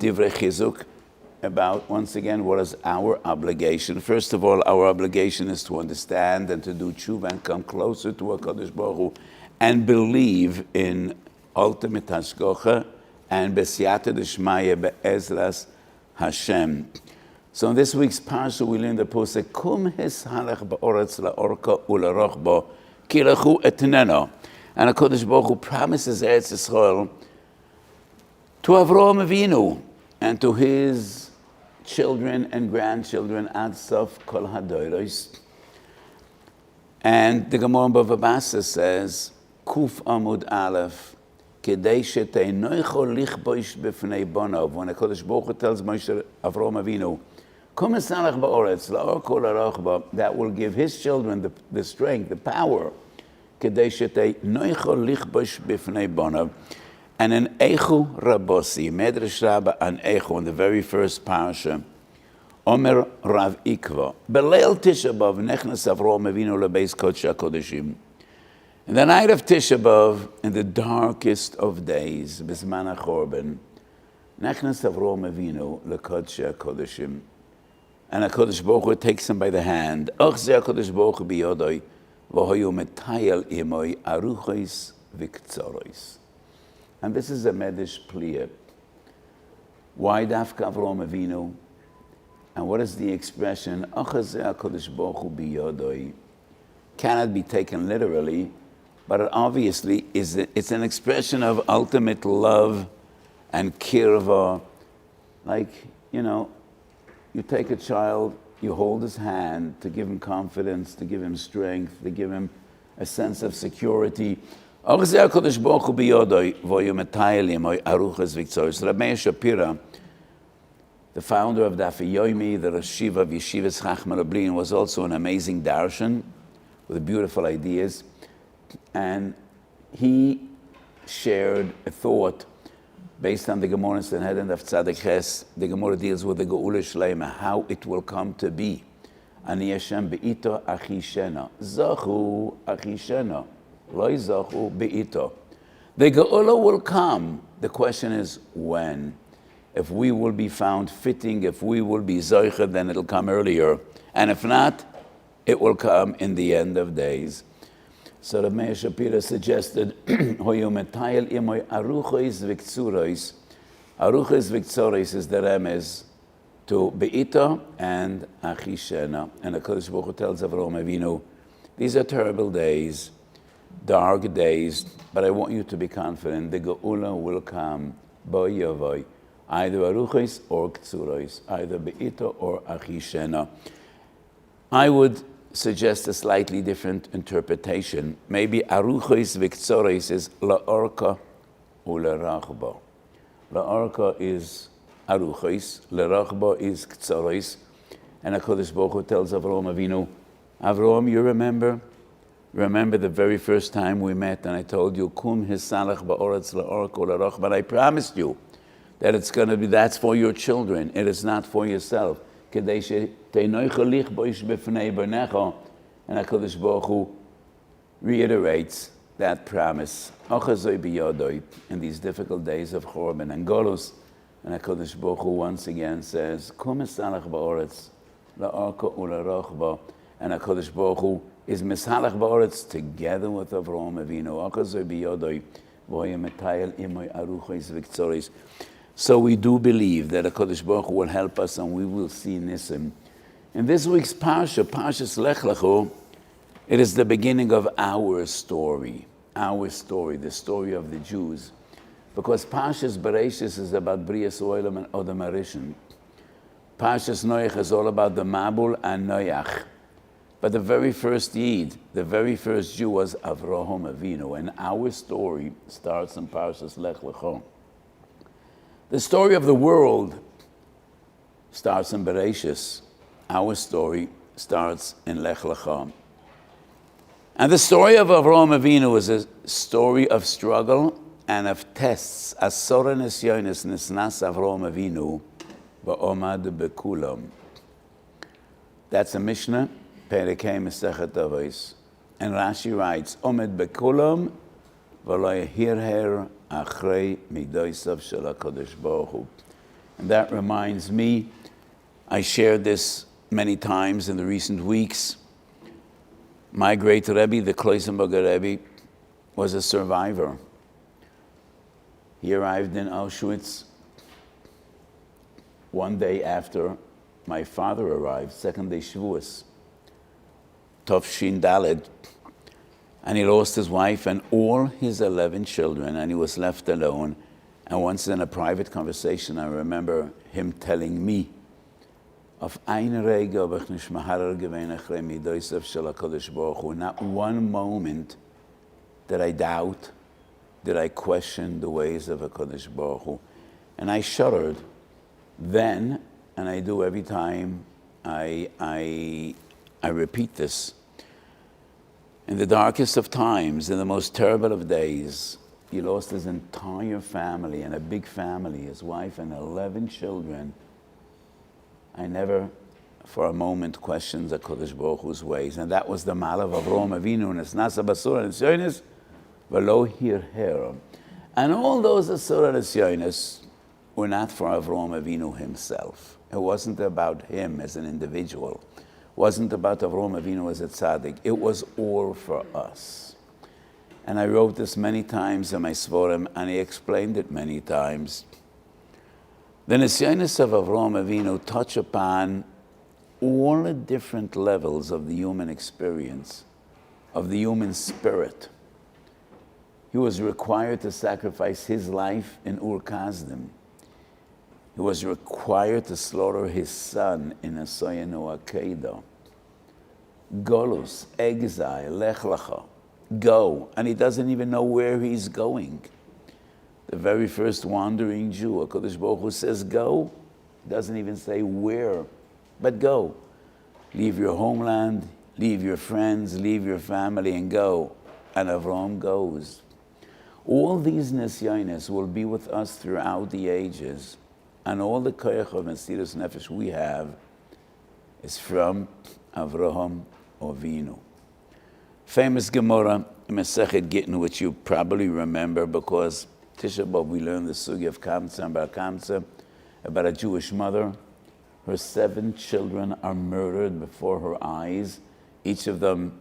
divrei chizuk about, once again, what is our obligation. First of all, our obligation is to understand and to do tshuva and come closer to HaKadosh Baruch Hu and believe in ultimate hashgacha and b'siyata d'shmaya be'ezras Hashem. So in this week's parsha, we learn the posuk, Kum hishalach ba'oretz la'orka u'larach bo ki lechu etneno. And HaKadosh Baruch Hu promises Eretz Yisrael to Avraham Avinu and to his children and grandchildren ad sof kol hadoros. And the Gemara in Bava Basra says, Kuf Amud Aleph, Kedei sheteinoicho lichboish b'fnei bonav. When HaKadosh Baruch Hu tells Moshe Avraham Avinu, Kum esalach ba'oretz la'orka u'larach bo, that will give his children the strength, the power, Kedei sheteinoicho lichboish b'fnei bonav. And in Eichu Rabosi, Medrash Rabbah and Eichu, in the very first parsha, Omer Rav Ikva, Beleil Tisha B'Av, Nechnas Avraham Avinu lebeis Kodesh HaKodeshim. In the night of Tisha B'Av, in the darkest of days, B'zman HaChorban, Nechnas Avraham Avinu leKodesh HaKodeshim. And HaKadosh Baruch Hu takes him by the hand. Och ze HaKadosh Baruch Hu biyodoi, v'hoyu metayel imoi aruchos v'ktzoros. And this is a Medish Pliya. Why Dafka Avraham Avinu? And what is the expression, Achazeh HaKadosh Baruch Hu biyodoi? Cannot be taken literally, but it obviously it's an expression of ultimate love and kirva. Like, you take a child, you hold his hand to give him confidence, to give him strength, to give him a sense of security. Rabbi Meir Shapira, the founder of Daf Yomi, the Rashiva of Yeshivas Chachma Lublin, was also an amazing darshan with beautiful ideas. And he shared a thought based on the Gemara in Sanhedrin of Tzaddik Ches. The Gemara deals with the Geula Shleima, how it will come to be. Ani Hashem be'ito achishena. Zachu achishena. The Geula will come. The question is when. If we will be found fitting, if we will be Zoicha, then it'll come earlier. And if not, it will come in the end of days. So Rabbi Meir Shapira suggested, Hoyometayel imoy aruchos v'ktzuros. Aruchos v'ktzuros is the remez to Be'ita and Achishena. And HaKadosh Baruch Hu tells Avraham Avinu, these are terrible days, dark days, but I want you to be confident. The Geula will come, boy yavoy, either aruchos or ktzuros, either be'ita or achishena. I would suggest a slightly different interpretation. Maybe aruchos v'ktzuros is la'orka u'lerachba. La'orka is aruchos, lerachba is ktzuros, and HaKadosh Baruch Hu tells Avraham Avinu, Avraham, you remember the very first time we met and I told you, Kum hisalach ba'oretz la'orka u'lerach, but I promised you that it's going to be, that's for your children. It is not for yourself. And HaKadosh Baruch Hu reiterates that promise. In these difficult days of Chorban and Golus, and HaKadosh Baruch Hu once again says, Kum hisalach ba'oretz la'orka u'lerach ba. And HaKadosh Baruch Hu is Misalach Ba'oretz together with Avraham Avinu. So we do believe that HaKadosh Baruch Hu will help us and we will see Nisim. In this week's Parsha, Parshas Lech, it is the beginning of our story, the story of the Jews. Because Parshas Bereshis is about Brias Oilam and Odom Harishon. Parshas Noach is all about the Mabul and Noach. But the very first Yid, the very first Jew was Avraham Avinu, and our story starts in Parshas Lech Lecha. The story of the world starts in Bereshis. Our story starts in Lech Lecha. And the story of Avraham Avinu is a story of struggle and of tests. Asora nisyonis nisnas Avraham Avinu va'omad bekulam. That's a Mishnah. Perikei Masechet Avos. And Rashi writes, Omed bekulam v'lo yehirher achrei midosav shel HaKadosh Baruch Hu. And that reminds me, I shared this many times in the recent weeks. My great Rebbe, the Kloisenberger Rebbe, was a survivor. He arrived in Auschwitz one day after my father arrived, second day Shavuos, Tov Shin Daled, and he lost his wife and all his 11 children, and he was left alone. And once in a private conversation, I remember him telling me, of ein Rega hab ich nicht maharer gewesen achrei midosav shel HaKadosh Baruch Hu. Not one moment did I doubt, did I question the ways of HaKadosh Baruch Hu. And I shuddered then, and I do every time I repeat this. In the darkest of times, in the most terrible of days, he lost his entire family, and a big family, his wife and 11 children. I never for a moment questioned the Kodesh Baruch Hu's ways. And that was the Malav of Avraham Avinu, and it's Nasa Basura and Sionis, Velo Hirher. And all those Asura and Sionis were not for Avraham Avinu himself. It wasn't about him as an individual. It wasn't about Avraham Avinu as a tzaddik. It was all for us. And I wrote this many times in my Svarim, and I explained it many times. The Nisyonis of Avraham Avinu touch upon all the different levels of the human experience, of the human spirit. He was required to sacrifice his life in Ur Kasdim. He was required to slaughter his son in Asoyanu Akedah. Golus, exile, Lecha, go. And he doesn't even know where he's going. The very first wandering Jew, HaKadosh Baruch Hu says go, doesn't even say where, but go. Leave your homeland, leave your friends, leave your family, and go. And Avram goes. All these Nisyonis will be with us throughout the ages, and all the koyach of Mesirus Nefesh we have is from Avraham Avinu. Famous Gemara, Masechet Gittin, which you probably remember because Tisha B'Av, we learned the sugi of Kamsa and Bar Kamsa about a Jewish mother. Her 7 children are murdered before her eyes. Each of them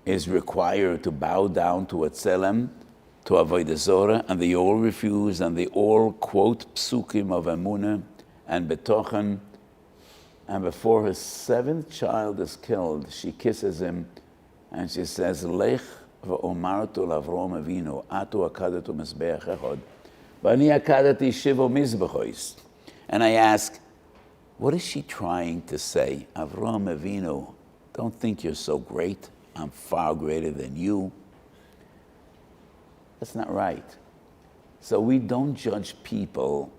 is required to bow down to a tzelem, to Avodah Zorah, and they all refuse, and they all quote psukim of Emunah and Betochen. And before her 7th child is killed, she kisses him, and she says, Lech v'omartu l'Avraham Avinu, atu akadatu mizbeach echad, v'ani akadati shivo mizbechois. And I ask, what is she trying to say? Avraham Avinu, don't think you're so great. I'm far greater than you. That's not right. So we don't judge people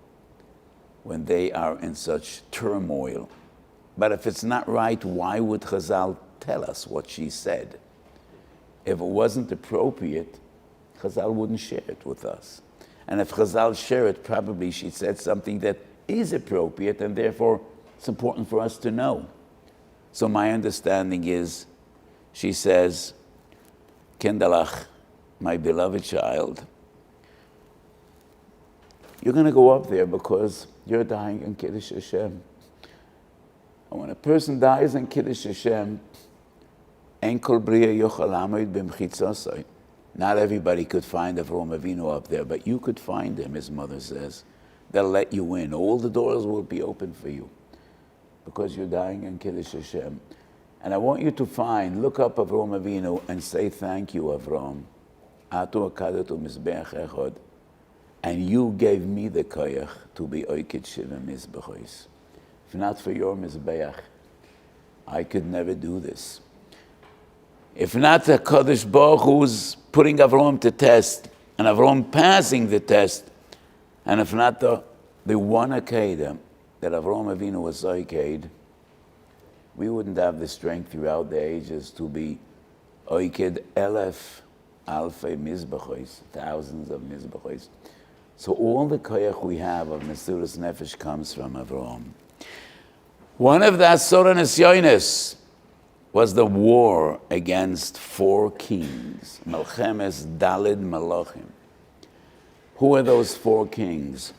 when they are in such turmoil. But if it's not right, why would Chazal tell us what she said? If it wasn't appropriate, Chazal wouldn't share it with us. And if Chazal shared it, probably she said something that is appropriate, and therefore it's important for us to know. So my understanding is, she says, Kendalach, my beloved child, you're going to go up there because you're dying in Kiddush Hashem. And when a person dies in Kiddush Hashem, Ein kol bria yochal lamed b'mchitzosai. Not everybody could find Avraham Avinu up there, but you could find him, his mother says. They'll let you in. All the doors will be open for you because you're dying in Kiddush Hashem. And I want you to look up Avraham Avinu and say, thank you, Avraham. Atu akadatu mizbeach echad. And you gave me the koyach to be oikid shiva mizbechois. If not for your mizbeach, I could never do this. If not the Kodesh Baruch who's putting Avraham to test, and Avraham passing the test, and if not the one Akedah that Avraham Avinu was Oiked, we wouldn't have the strength throughout the ages to be Oiked Elef Alfei Mizbechois, thousands of Mizbechois. So all the koyach we have of Mesirus Nefesh comes from Avraham. One of the Asura Nisyonis was the war against 4 kings, Melchemes Dalid Malachim. Who are those 4 kings?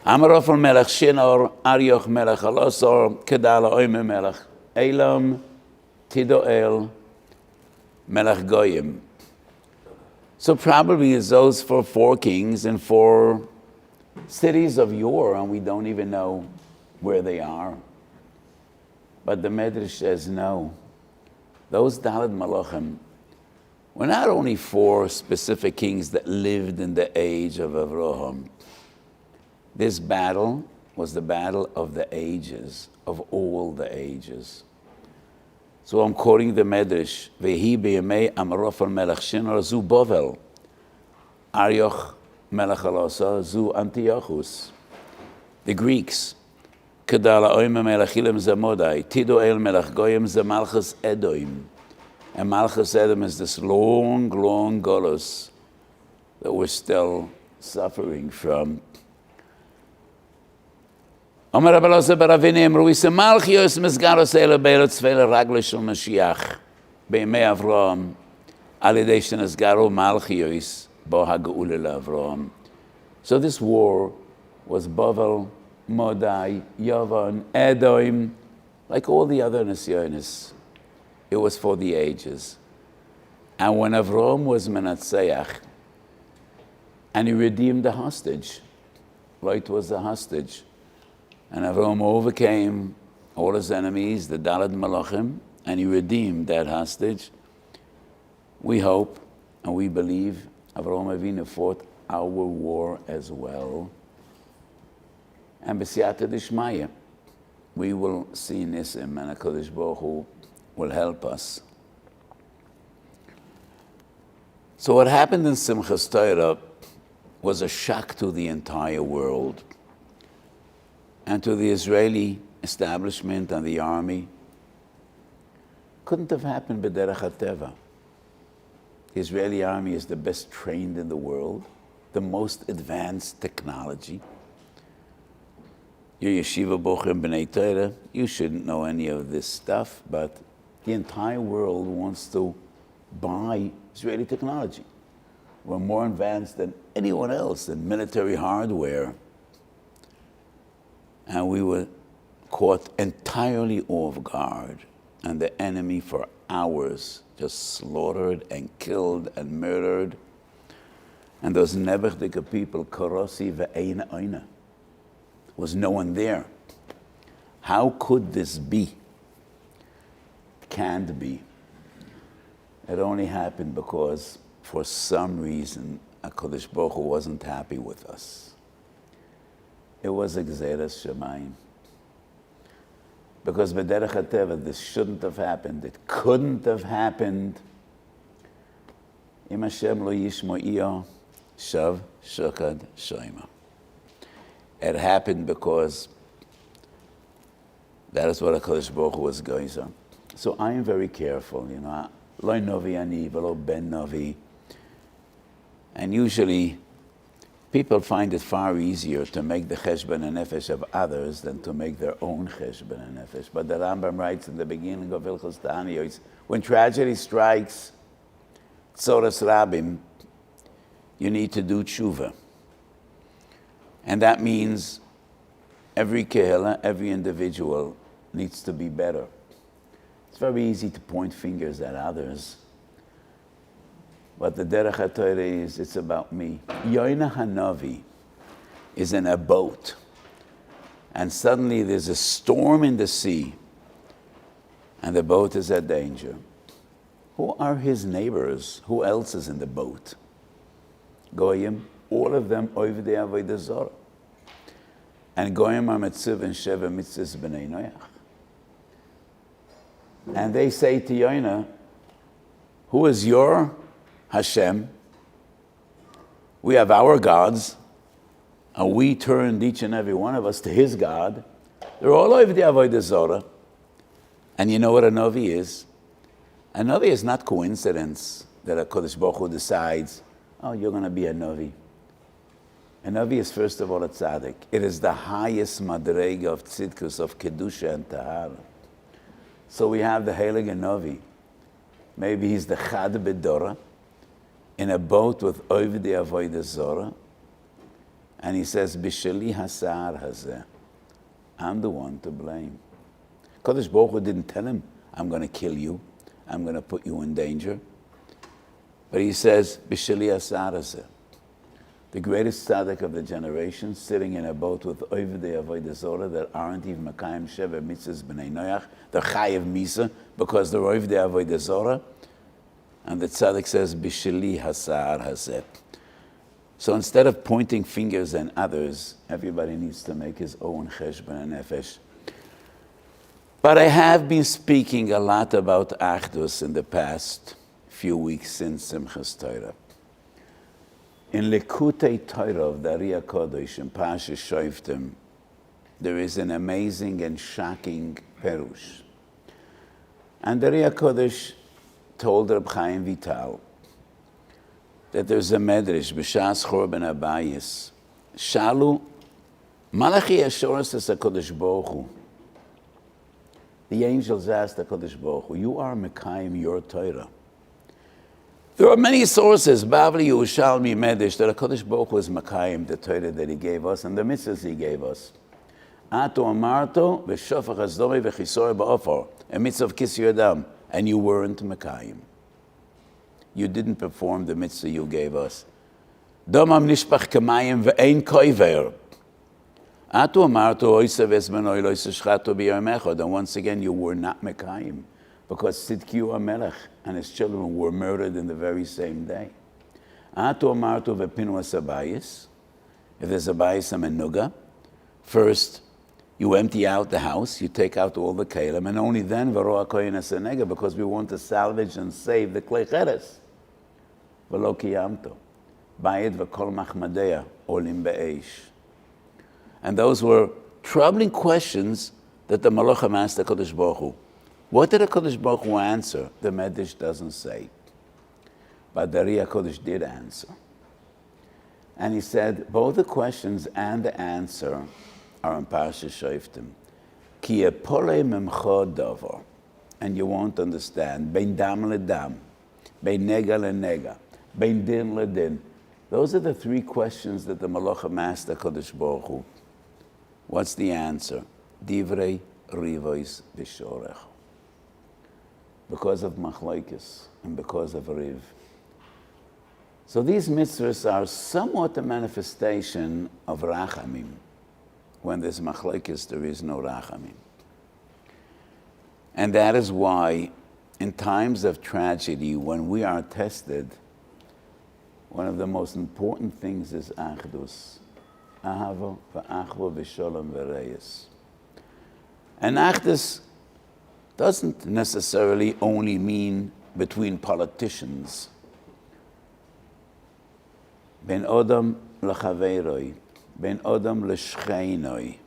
Amarofel melech shinor, Arioch melech alosor, Kedala oime melech Elam, Tidoel, melech goyim. So probably it's those for 4 kings and 4 cities of yore, and we don't even know where they are. But the Medrash says no. Those Daled Malachim were not only 4 specific kings that lived in the age of Avraham. This battle was the battle of the ages, of all the ages. So I'm quoting the Medrash, Vehi b'yamei Amrofel melech Shinor zu Bovel, Arioch melech Alosa zu Antiochus. The Greeks, Kedala oime melech Hilim zamodai, Tidoel melech Goyim zamalchus Edoim. And Malchus Edom is this long, long golus that we're still suffering from. Omer Abelose Baravini Emru, we say, Malchios Mesgaros Ele Beirut Zvele Raglish El Mashiach, Beimei Avram, Alidei Shenesgaro Malchios, Bo HaGeule LaAvram. So this war was Bavel, Modai, Yavan, Edom, like all the other Nisyonis. It was for the ages. And when Avram was Menatzeach, and he redeemed the hostage, Lot was the hostage, and Avram overcame all his enemies, the Daled Malachim, and he redeemed that hostage. We hope and we believe Avram Avinu fought our war as well. And b'siyata d'shmaya, we will see Nisim, and HaKadosh Baruch Hu will help us. So what happened in Simchas Torah was a shock to the entire world and to the Israeli establishment and the army. Couldn't have happened b'derech hateva. The Israeli army is the best trained in the world, the most advanced technology. You're yeshiva bochum b'nei Torah, you shouldn't know any of this stuff, but the entire world wants to buy Israeli technology. We're more advanced than anyone else in military hardware. And we were caught entirely off guard, and the enemy for hours just slaughtered and killed and murdered. And those Nebuchadnezzar people, Korosi ve'eina oina, was no one there. How could this be? Can't be. It only happened because for some reason HaKadosh Baruch Hu wasn't happy with us. It was a Gzeres Shamayim. Because b'derech hateva, this shouldn't have happened. It couldn't have happened. Im Hashem lo yishmo'iyo, shav shokad shoima. It happened because that is what HaKadosh Baruch Hu was going on. So I am very careful, Lo novi ani v'lo ben novi. And usually, people find it far easier to make the cheshbon and nefesh of others than to make their own cheshbon and nefesh. But the Rambam writes in the beginning of Hilchos Ta'aniyos, when tragedy strikes, tzoras rabim, you need to do tshuva. And that means every kehillah, every individual needs to be better. It's very easy to point fingers at others. But the Derech HaTorah is, it's about me. Yoina Hanavi is in a boat, and suddenly there's a storm in the sea, and the boat is at danger. Who are his neighbors? Who else is in the boat? Goyim, all of them over the Avodah Zarah. And Goyim are Metzuv and Sheva Mitzvahs B'nai Noach. And they say to Yoina, who is your Hashem? We have our gods, and we turned each and every one of us to his God. They're all over the Avodah Zarah. And you know what a Novi is? A Novi is not coincidence that HaKadosh Baruch Hu decides, oh, you're going to be a Novi. A Novi is first of all a tzaddik. It is the highest madrega of tzidkus, of kedusha and tahara. So we have the Heilige Novi. Maybe he's the Chad B'Dorah, in a boat with over the Avodah Zarah, And he says, B'sheli hasa'ar hazeh. I'm the one to blame. Kadosh Baruch Hu didn't tell him, I'm going to kill you. I'm going to put you in danger. But he says, B'sheli hasa'ar hazeh. The greatest tzaddik of the generation, sitting in a boat with Oivdei Avodah Zorah that aren't even Makayim Sheva Mitzvahs B'nai Noach. They're Chayev Misa because they're Oivdei Avodah Zorah. And the tzaddik says, B'sheli hasa'ar hazeh. So instead of pointing fingers at others, everybody needs to make his own cheshbon nefesh. But I have been speaking a lot about Achdus in the past few weeks since Simchas Torah. In Likutei Torah of the Ari HaKodesh in Parshas Shoftim, there is an amazing and shocking perush. And the Ari HaKodesh told Reb Chaim Vital that there's a medrash, B'shas Chorban Abayis, Shalu, Malachi Ashoras es HaKodesh Baruch Hu. The angels asked HaKodesh Baruch Hu, you are Mekayim your Torah. There are many sources, Bavli, Yerushalmi, Medrash, that HaKodesh Baruch Hu is Mekayim, the Torah that he gave us, and the mitzvahs he gave us. Ato amarto, v'shofach hazdomi v'chisor ba'ofor, a mitzvah of Kis Yodam, and you weren't Mekayim. You didn't perform the mitzvah you gave us. Domam nishpach kamayim ve'ein koiver. Atu amartu oisa v'esmeno iloisa shchato b'yom echad. And once again, you were not Mekayim, because Sidkiyu HaMelech and his children were murdered in the very same day. Atu amartu ve'pinu asabayis. If there's a bayis amenuga, first you empty out the house, you take out all the kelim, and only then v'roa koyin asenega, because we want to salvage and save the klei cheres. V'lo kiyamto. Bayit v'kol machmadea olim be'eish. And those were troubling questions that the Malachim asked the Kodesh Baruch Hu. What did the Kodesh Baruch Hu answer? The Medrash doesn't say. But the Ari HaKodesh did answer. And he said, both the questions and the answer are in Parshas Shoftim. Ki epole memcho davar. And you won't understand. Bein dam ledam. Bein nega lenega. Bein din ledin. Those are the three questions that the Malachim asked the Kodesh Baruch Hu. What's the answer? Divrei rivois b'shorech. Because of machlokes and because of riv. So these mitzvahs are somewhat a manifestation of rachamim. When there's machlokes, there is no rachamim. And that is why, in times of tragedy, when we are tested, one of the most important things is achdus. Ahava v'achva v'sholom v'reyes. And achdus doesn't necessarily only mean between politicians. Ben odam l'chaveiroi, ben odam l'shcheinoi,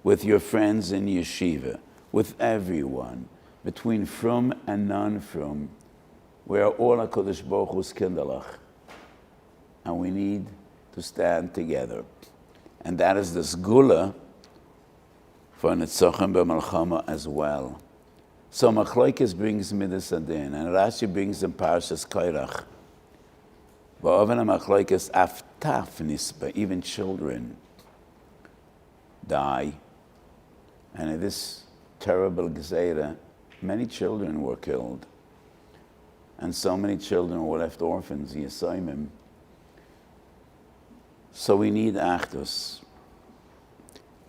with your friends in yeshiva, with everyone, between frum and non-frum, we are all HaKadosh Baruch Hu's kinderlach, and we need to stand together. And that is the sgula for Nitzochem b'Malchama as well. So Machlokes brings Midas Adin, and Rashi brings in Parshas Koirach. Ba'oven HaMachlokes aftaf nisba, even children die. And in this terrible Gezeira, many children were killed. And so many children were left orphans, Yesayimim. So we need Achdus.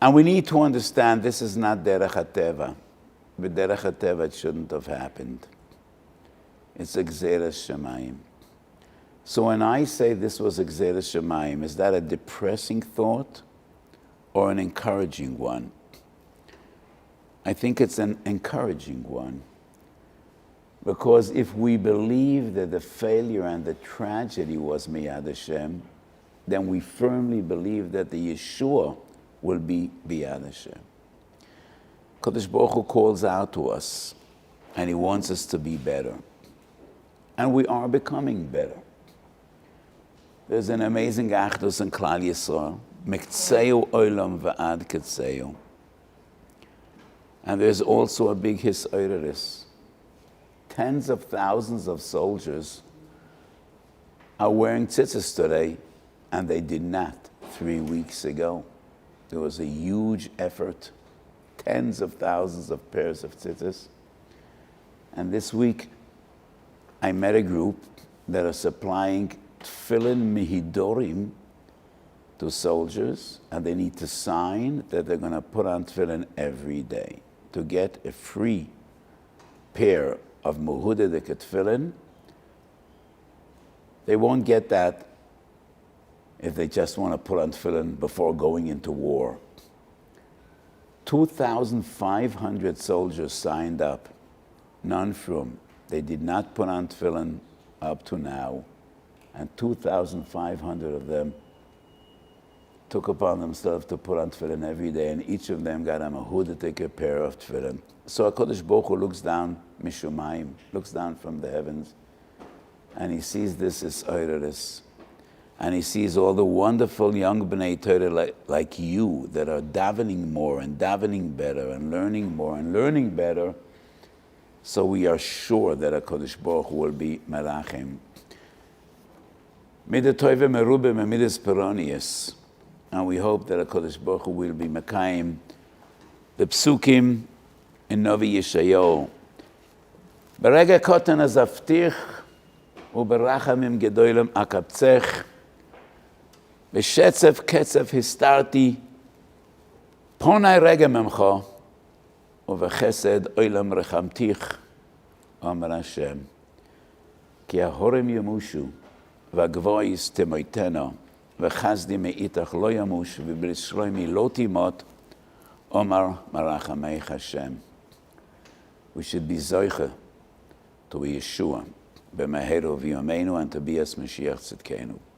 And we need to understand this is not Derech HaTeva. With Derech HaTeva it shouldn't have happened. It's a Gzeras Shemayim. So when I say this was a Gzeras Shemayim, is that a depressing thought or an encouraging one? I think it's an encouraging one. Because if we believe that the failure and the tragedy was Miyad Hashem, then we firmly believe that the Yeshua will be Biyad Hashem. Kodesh Baruch Hu calls out to us, and He wants us to be better. And we are becoming better. There's an amazing Achdus in Klal Yisrael, Miktseu Olam V'ad Ketseu. And there's also a big Hisoiris. Tens of thousands of soldiers are wearing tzitzis today, and they did not 3 weeks ago. There was a huge effort, tens of thousands of pairs of tzitzis. And this week, I met a group that are supplying tefillin mihidorim to soldiers, and they need to sign that they're going to put on tefillin every day to get a free pair of muhudadik tefillin. They won't get that if they just want to put on tefillin before going into war. 2,500 soldiers signed up, none from. They did not put on tefillin up to now, and 2,500 of them took upon themselves to put on tefillin every day, and each of them got a mehudatik pair of tefillin. So HaKadosh Baruch Hu looks down, mishumayim, looks down from the heavens, and he sees this as oireris. And he sees all the wonderful young B'nai Torah like you that are davening more and davening better and learning more and learning better. So we are sure that HaKadosh Baruch Hu will be merachem. Midah Tova merubah midas peronius. And we hope that HaKadosh Baruch Hu will be mekayim the psukim in Novi Yeshayahu. Berega kotan azavtich uberachamim gedolim akabtzech בשצף קצף הסתרתי, פוני רגע ממך, ובחסד עולם רחמתיך, אומר השם. כי ההורים ימושו, והגבויס תמויתנו, וחסדי מאיתך לא ימוש, ובשלומי לא תימות, אומר מרחמך השם. We should be zoiche to Yeshua, במהרה ובימינו, and to be as Mashiach tzidkenu.